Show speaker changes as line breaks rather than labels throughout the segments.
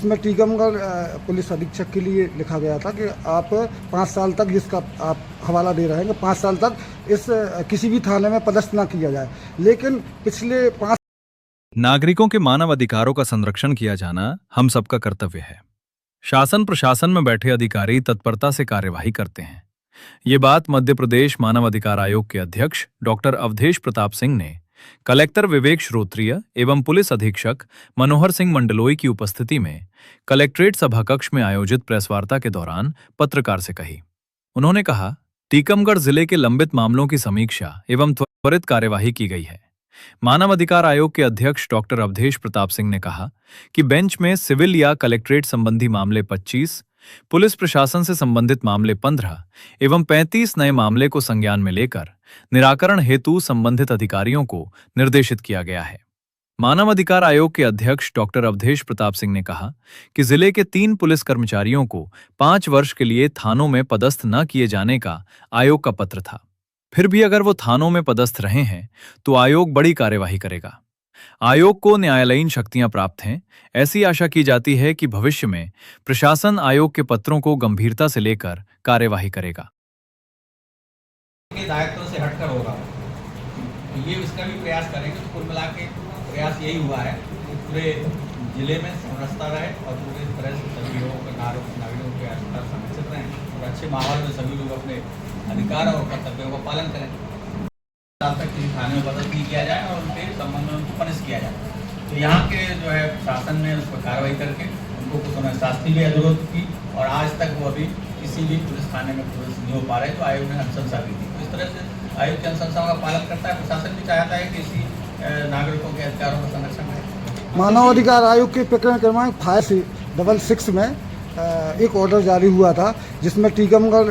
इसमें टीकमगढ़ पुलिस अधीक्षक के लिए लिखा गया था कि आप 5 साल तक जिसका आप हवाला दे रहे हैं कि 5 साल तक इस किसी भी थाने में पदस्थ ना किया जाए। लेकिन पिछले 5
नागरिकों के मानव अधिकारों का संरक्षण किया जाना हम सबका कर्तव्य है। शासन प्रशासन में बैठे अधिकारी तत्परता से कार्यवाही करते हैं। ये बात मध्य प्रदेश मानव अधिकार आयोग के अध्यक्ष डॉक्टर अवधेश प्रताप सिंह ने कलेक्टर विवेक श्रोत्रिय एवं पुलिस अधीक्षक मनोहर सिंह मंडलोई की उपस्थिति में कलेक्ट्रेट सभाकक्ष में आयोजित प्रेस वार्ता के दौरान पत्रकार से कही। उन्होंने कहा, टीकमगढ़ जिले के लंबित मामलों की समीक्षा एवं त्वरित कार्यवाही की गई है। मानव अधिकार आयोग के अध्यक्ष डॉक्टर अवधेश प्रताप सिंह ने कहा कि बेंच में सिविल या कलेक्ट्रेट संबंधी मामले 25, पुलिस प्रशासन से संबंधित मामले 15 एवं 35 नए मामले को संज्ञान में लेकर निराकरण हेतु संबंधित अधिकारियों को निर्देशित किया गया है। मानव अधिकार आयोग के अध्यक्ष डॉक्टर अवधेश प्रताप सिंह ने कहा कि जिले के 3 पुलिस कर्मचारियों को 5 वर्ष के लिए थानों में पदस्थ न किए जाने का आयोग का पत्र था। फिर भी अगर वो थानों में पदस्थ रहे हैं तो आयोग बड़ी कार्यवाही करेगा। आयोग को न्यायालयीन शक्तियां प्राप्त हैं। ऐसी आशा की जाती है कि भविष्य में प्रशासन आयोग के पत्रों को गंभीरता से लेकर कार्यवाही करेगा।
दायित्व से हटकर होगा, ये इसका भी प्रयास करेंगे। तो कुल मिला के प्रयास यही हुआ है कि पूरे जिले में समरसता रहे और पूरी तरह से सभी लोगों के नागरिकों के अधिकार संरक्षित रहें और अच्छे माहौल में सभी लोग अपने अधिकार और कर्तव्यों का पालन करें। साल तक किसी थाने में पदस्थ नहीं किया जाए और उनके संबंध में उनको पनिश किया जाए। तो यहाँ के जो है शासन ने उस पर कार्रवाई करके उनको कुछ उन्होंने शास्ति भी अनुरोध की और आज तक वो अभी किसी भी पुलिस थाने में पुलिस नहीं हो पा रहे, तो आयोग ने अनुशंसा की थी। तो इस तरह से आयोग की अनुशंसाओं का पालन करता है। प्रशासन भी चाहता है कि इसी नागरिकों के अधिकारों का संरक्षण है।
मानव अधिकार आयोग के प्रकरण क्रमांक 566 में एक ऑर्डर जारी हुआ था जिसमें टीकमगढ़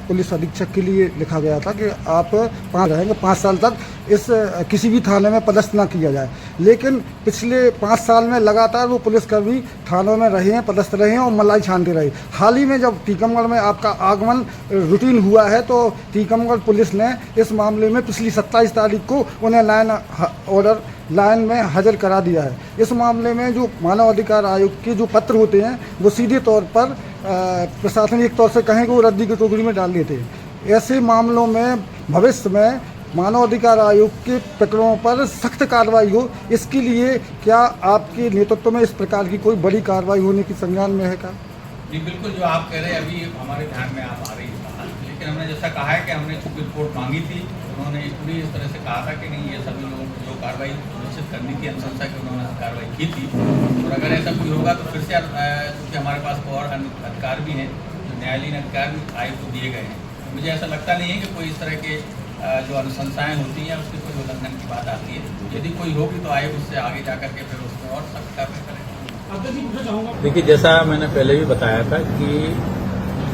पुलिस अधीक्षक के लिए लिखा गया था कि आप 5 साल तक इस किसी भी थाने में पदस्थ ना किया जाए। लेकिन पिछले 5 साल में लगातार वो पुलिसकर्मी थानों में रहे हैं, पदस्थ रहे हैं और मलाई छानते रहे। हाल ही में जब टीकमगढ़ में आपका आगमन रूटीन हुआ है तो टीकमगढ़ पुलिस ने इस मामले में पिछली 27 तारीख को उन्हें लाइन में हाजिर करा दिया है। इस मामले में जो मानव अधिकार आयोग के जो पत्र होते हैं वो सीधे तौर पर प्रशासनिक तौर से कहें कि वो रद्दी की टोकरी में डाल देते हैं। ऐसे मामलों में भविष्य में मानव अधिकार आयोग के प्रकरणों पर सख्त कार्रवाई हो, इसके लिए क्या आपके नेतृत्व में इस प्रकार की कोई बड़ी कार्रवाई होने की संज्ञान में है?
जी बिल्कुल, जो आप कह रहे हैं अभी हमारे ध्यान में आप आ रही है। लेकिन हमने जैसा कहा है कि हमने चूंकि रिपोर्ट मांगी थी, उन्होंने पूरी इस तरह से कहा था कि नहीं, ये सभी लोगों को जो कार्रवाई निश्चित करने की अनुशंसा की उन्होंने कार्रवाई की थी। और अगर ऐसा कोई होगा तो फिर से क्योंकि हमारे पास तो और अधिकार भी हैं, जो न्यायालयीन अधिकार भी आयोग को दिए गए हैं। तो मुझे ऐसा लगता नहीं है कि कोई इस तरह के जो अनुशंसाएँ होती हैं उसकी कोई उल्लंघन की बात आती है। यदि कोई होगी तो आयोग उससे आगे जा करके फिर उसमें और सख्त कार्रवाई करेगा।
देखिए, जैसा मैंने पहले भी बताया था कि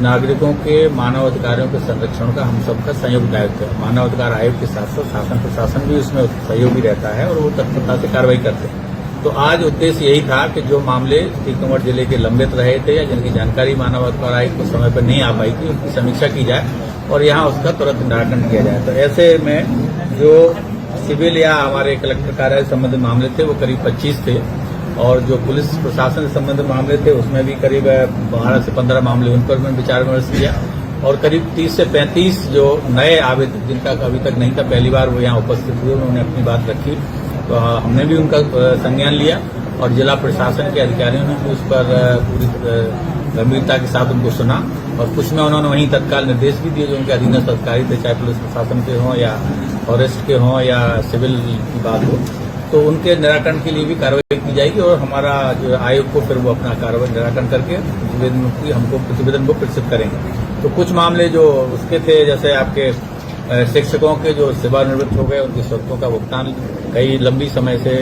नागरिकों के मानव अधिकारों के संरक्षण का हम सबका संयुक्त दायित्व है। मानव अधिकार आयोग के साथ साथ शासन प्रशासन भी उसमें सहयोगी रहता है और वो तत्परता से कार्रवाई करते हैं। तो आज उद्देश्य यही था कि जो मामले टीकमगढ़ जिले के लंबित रहे थे या जिनकी जानकारी मानव अधिकार आयोग को समय पर नहीं आ पाई थी, उनकी समीक्षा की जाए और यहाँ उसका तुरंत निराकरण किया जाए। तो ऐसे में जो सिविल या हमारे कलेक्टर कार्यालय संबंधित मामले थे वो करीब 25 थे और जो पुलिस प्रशासन से संबंधित मामले थे उसमें भी करीब 12 से 15 मामले उन पर मैंने विचार विमर्श किया और करीब 30 से 35 जो नए आवेदक जिनका अभी तक नहीं था, पहली बार वो यहाँ उपस्थित हुए, उन्होंने अपनी बात रखी। तो हमने भी उनका संज्ञान लिया और जिला प्रशासन के अधिकारियों ने भी उस पर पूरी गंभीरता के साथ उनको सुना और कुछ में उन्होंने वहीं तत्काल निर्देश भी दिए जो उनके अधीनस्थ अधिकारी थे, चाहे पुलिस प्रशासन के हों या फॉरेस्ट के हों या सिविल की बात हो, तो उनके निराकरण के लिए भी कार्रवाई की जाएगी और हमारा जो आयोग को फिर वो अपना कार्रवाई निराकरण करके हमको प्रतिवेदन को प्रेषित करेंगे। तो कुछ मामले जो उसके थे, जैसे आपके शिक्षकों के जो सेवानिवृत्त हो गए, उनकी शर्तों का भुगतान कई लंबी समय से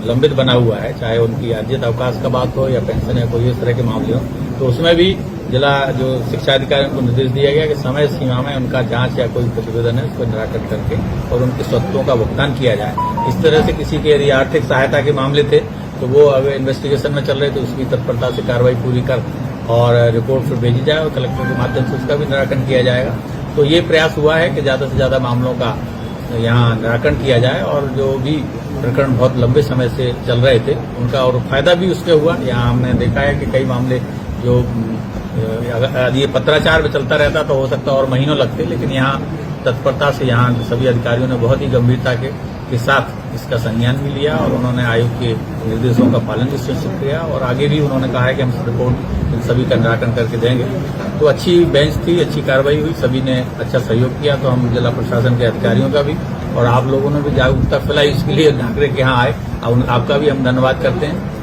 लंबित बना हुआ है, चाहे उनकी अर्जित अवकाश का बात हो या पेंशन या कोई इस तरह के मामले हो, तो उसमें भी जिला जो शिक्षा अधिकारियों को निर्देश दिया गया कि समय सीमा में उनका जांच या कोई प्रतिवेदन है उसको निराकरण करके और उनकी शर्तों का भुगतान किया जाए। इस तरह से किसी के यदि आर्थिक सहायता के मामले थे तो वो अब इन्वेस्टिगेशन में चल रहे थे, उसकी तत्परता से कार्रवाई पूरी कर और रिपोर्ट फिर भेजी जाए और कलेक्टर के माध्यम से उसका भी निराकरण किया जाएगा। तो ये प्रयास हुआ है कि ज्यादा से ज्यादा मामलों का यहाँ निराकरण किया जाए और जो भी प्रकरण बहुत लंबे समय से चल रहे थे उनका और फायदा भी उसके हुआ। यहाँ हमने देखा है कि कई मामले जो अगर ये पत्राचार में चलता रहता तो हो सकता और महीनों लगते, लेकिन यहाँ तत्परता से यहाँ सभी अधिकारियों ने बहुत ही गंभीरता के साथ इसका संज्ञान भी लिया और उन्होंने आयोग के निर्देशों का पालन भी सुनिश्चित किया और आगे भी उन्होंने कहा है कि हम रिपोर्ट इन सभी का निराकरण करके देंगे। तो अच्छी बेंच थी, अच्छी कार्रवाई हुई, सभी ने अच्छा सहयोग किया। तो हम जिला प्रशासन के अधिकारियों का भी और आप लोगों ने भी जागरूकता फैलाई, इसके लिए नागरिक यहाँ आए, आपका भी हम धन्यवाद करते हैं।